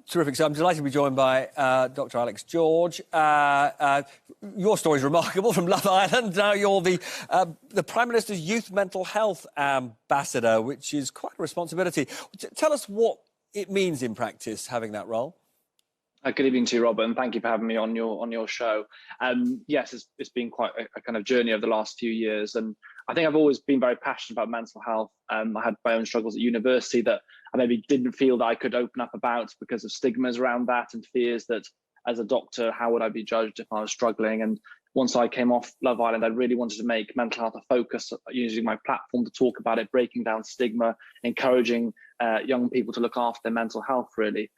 Terrific. So I'm delighted to be joined by Dr. Alex George. Your story is remarkable from Love Island. Now you're the Prime Minister's Youth Mental Health Ambassador, which is quite a responsibility. Tell us what it means in practice, having that role. Good evening to you, Robert, and thank you for having me on your show. Yes, it's been quite a kind of journey over the last few years, and I think I've always been very passionate about mental health. I had my own struggles at university that I maybe didn't feel that I could open up about because of stigmas around that and fears that as a doctor, how would I be judged if I was struggling? And once I came off Love Island, I really wanted to make mental health a focus, using my platform to talk about it, breaking down stigma, encouraging young people to look after their mental health, really.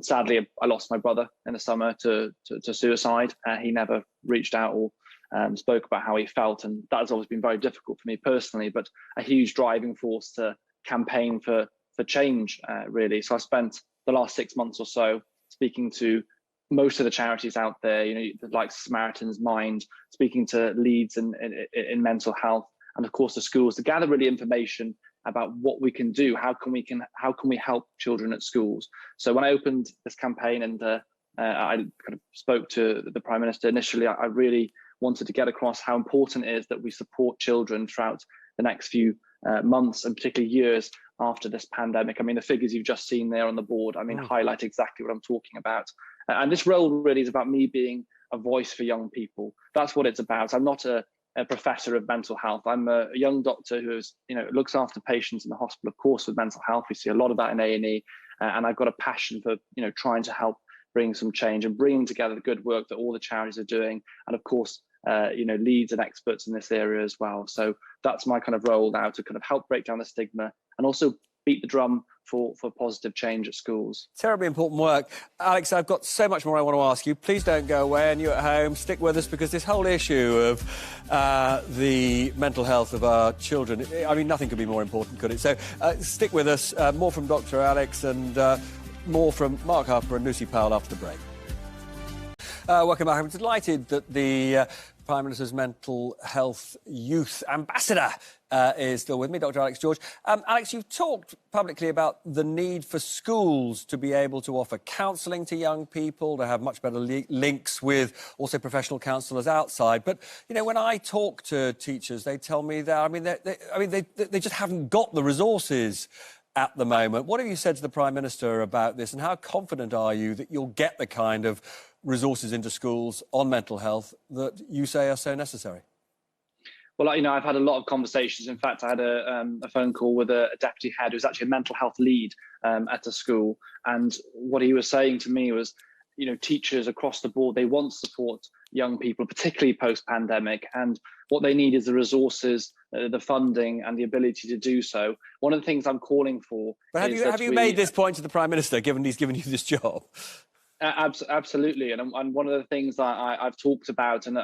Sadly, I lost my brother in the summer to suicide. He never reached out or spoke about how he felt, and that has always been very difficult for me personally, but a huge driving force to campaign for change, really. So I spent the last 6 months or so speaking to most of the charities out there, like Samaritan's Mind, speaking to leads in mental health, and of course the schools, to gather really information about what we can do, how can we help children at schools. So when I opened this campaign and I kind of spoke to the Prime Minister initially, I really wanted to get across how important it is that we support children throughout the next few months and particularly years after this pandemic. I mean, the figures you've just seen there on the board, highlight exactly what I'm talking about. And this role really is about me being a voice for young people. That's what it's about. I'm not a professor of mental health. I'm a young doctor who looks after patients in the hospital, of course, with mental health. We see a lot of that in A&E, and I've got a passion for trying to help bring some change and bringing together the good work that all the charities are doing, and of course leads and experts in this area as well. So that's my kind of role now, to kind of help break down the stigma and also beat the drum for positive change at schools. Terribly important work. Alex, I've got so much more I want to ask you. Please don't go away, and you at home, stick with us, because this whole issue of the mental health of our children, I mean, nothing could be more important, could it? So stick with us. More from Dr. Alex and more from Mark Harper and Lucy Powell after the break. Welcome back. I'm delighted that the Prime Minister's Mental Health Youth Ambassador is still with me, Dr. Alex George. Alex, you've talked publicly about the need for schools to be able to offer counselling to young people, to have much better links with also professional counsellors outside. But, when I talk to teachers, they tell me that, they just haven't got the resources at the moment. What have you said to the Prime Minister about this, and how confident are you that you'll get the kind of resources into schools on mental health that you say are so necessary? Well, I've had a lot of conversations. In fact, I had a phone call with a deputy head who's actually a mental health lead at a school. And what he was saying to me was, teachers across the board, they want to support young people, particularly post-pandemic. And what they need is the resources, the funding and the ability to do so. One of the things I'm calling for... But have you made this point to the Prime Minister, given he's given you this job? Absolutely, and one of the things that I've talked about, and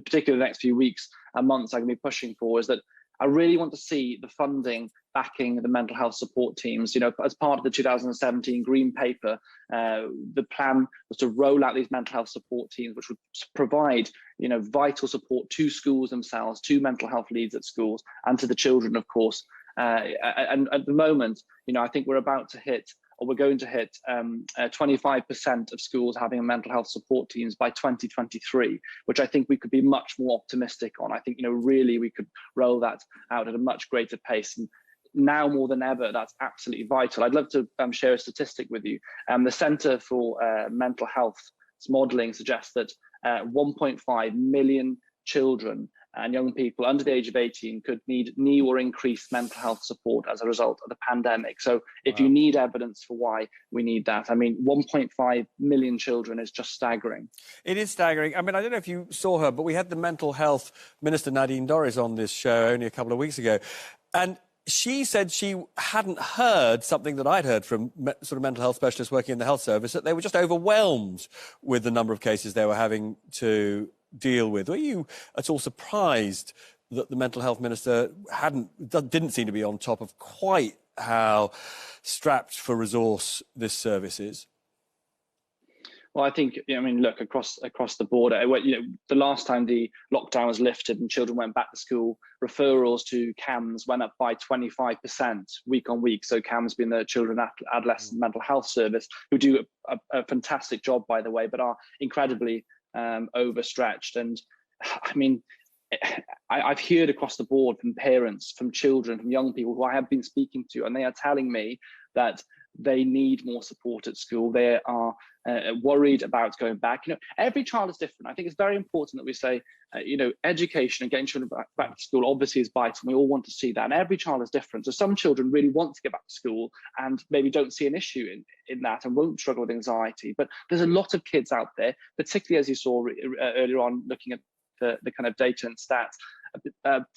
particularly the next few weeks and months I'm going to be pushing for, is that I really want to see the funding backing the mental health support teams. As part of the 2017 Green Paper, the plan was to roll out these mental health support teams, which would provide vital support to schools themselves, to mental health leads at schools, and to the children, of course. And at the moment, I think we're about to hit, or we're going to hit 25% of schools having mental health support teams by 2023, which I think we could be much more optimistic on. I think, really we could roll that out at a much greater pace. And now more than ever, that's absolutely vital. I'd love to share a statistic with you. The Centre for Mental Health Modelling suggests that 1.5 million children and young people under the age of 18 could need new or increased mental health support as a result of the pandemic. So if you need evidence for why we need that, 1.5 million children is just staggering. It is staggering. I don't know if you saw her, but we had the Mental Health Minister, Nadine Dorries, on this show only a couple of weeks ago. And she said she hadn't heard something that I'd heard from sort of mental health specialists working in the health service, that they were just overwhelmed with the number of cases they were having to deal with. Were you at all surprised that the mental health minister didn't seem to be on top of quite how strapped for resource this service is? Well, I think, I mean, look, across the board, the last time the lockdown was lifted and children went back to school, referrals to CAMS went up by 25% week on week. So CAMS being the Children Adolescent Mental Health Service, who do a fantastic job, by the way, but are incredibly overstretched. And I mean, I've heard across the board from parents, from children, from young people who I have been speaking to, and they are telling me that they need more support at school. They are worried about going back. Every child is different. I think it's very important that we say, education and getting children back to school obviously is vital. We all want to see that, and every child is different. So some children really want to get back to school and maybe don't see an issue in that and won't struggle with anxiety. But there's a lot of kids out there, particularly as you saw earlier on, looking at the kind of data and stats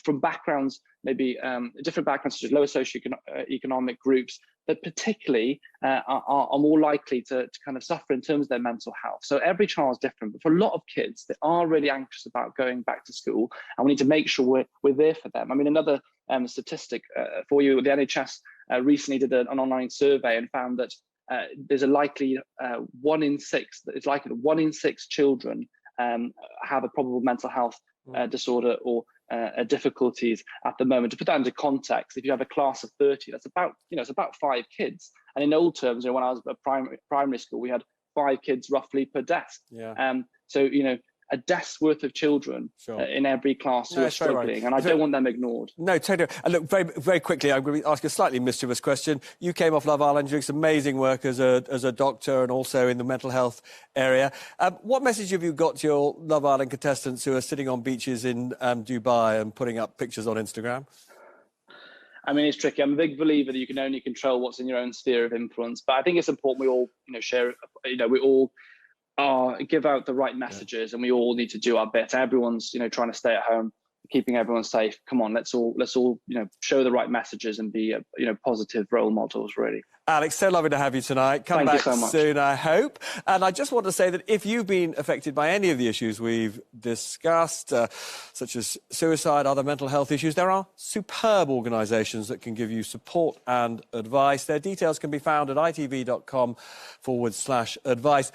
from backgrounds, maybe different backgrounds, such as lower socioeconomic groups, that particularly are more likely to kind of suffer in terms of their mental health. So every child is different, but for a lot of kids, they are really anxious about going back to school, and we need to make sure we're there for them. I mean, another statistic for you, the NHS recently did an online survey and found that there's a likely 1 in 6, it's likely that 1 in 6 children have a probable mental health disorder or difficulties at the moment. To put that into context, if you have a class of 30, that's about, it's about 5 kids. And in old terms, when I was at primary school, we had 5 kids roughly per desk. Yeah. So, a desk's worth of children in every class who are struggling, and I don't want them ignored. No, totally. And look, very, very quickly, I'm going to ask a slightly mischievous question. You came off Love Island doing some amazing work as a doctor and also in the mental health area. What message have you got to your Love Island contestants who are sitting on beaches in Dubai and putting up pictures on Instagram? I mean, it's tricky. I'm a big believer that you can only control what's in your own sphere of influence, but I think it's important we all, share, we all give out the right messages, and we all need to do our bit. Everyone's trying to stay at home, keeping everyone safe. Come on, let's all show the right messages and be positive role models, really. Alex, so lovely to have you tonight. Come back so much. soon, I hope. And I just want to say that if you've been affected by any of the issues we've discussed, such as suicide, other mental health issues, there are superb organisations that can give you support and advice. Their details can be found at itv.com/advice.